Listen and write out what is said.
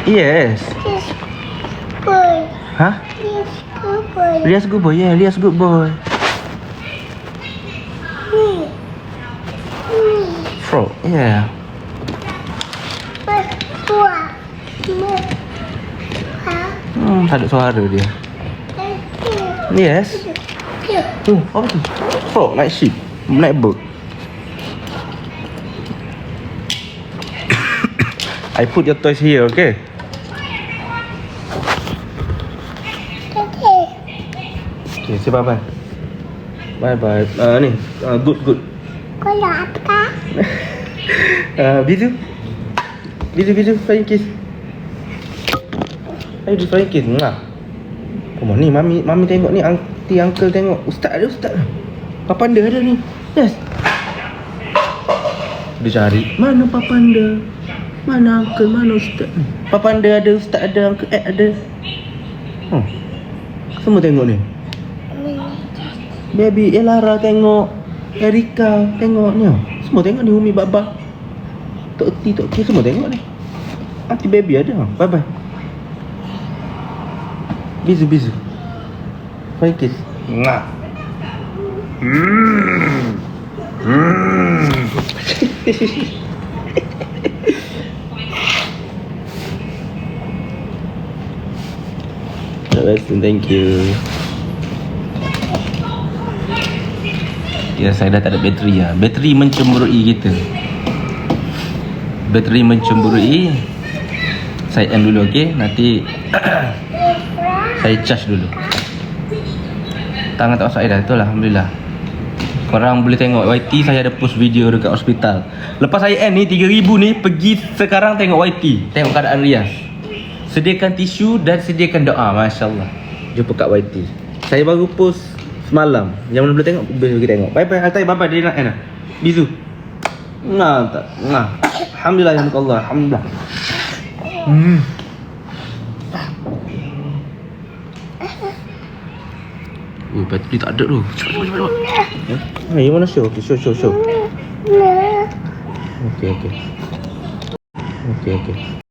Yes. Yes, boy. Huh? Yes, good boy. Lias good boy. Yeah, Lias good boy. Me. Me. Frog. Yeah. Tua. Me. Ha. Tak ada suara dia. Yes. Apa tu? Frog, night sheep, night bird. I put your toys here, okay? Okay. Okay, say bye bye. Bye bye. Ni, good. Kalau apa? Bizu. Flying kiss. Ayo di flying kiss. Mwah. Oh, ni mami tengok ni, auntie uncle tengok. Ustaz ada. Papanda ada ni. Yes. Dia cari. Mana papanda? Mana uncle? Mana ustaz ni? Papanda ada, ustaz ada, uncle ada. Semua tengok ni. Baby Elara tengok. Erika tengok ni. Semua tengok ni. Umi Baba, Tok T semua tengok ni. Auntie baby ada. Bye bye. Bizu. Flying kiss. Mwah. Thank you. Ya, saya dah tak ada bateri lah. Bateri mencemburui kita. Saya end dulu, okay? Nanti saya charge dulu. Tangan tak masuk air dah. Itulah, Alhamdulillah. Korang boleh tengok YT, saya ada post video dekat hospital. Lepas saya end ni 3,000 ni, pergi sekarang tengok YT, tengok keadaan Riaz. Sediakan tisu dan sediakan doa. Masya Allah. Jumpa kat YT. Saya baru post semalam. Yang mana boleh tengok, boleh pergi tengok. Bye bye Altai, bye bye. Dia nak end lah. Bizu. Alhamdulillah ya Allah. Alhamdulillah. Bateri tak ada tu. Cepat. You wanna show? Okay, show. Okay.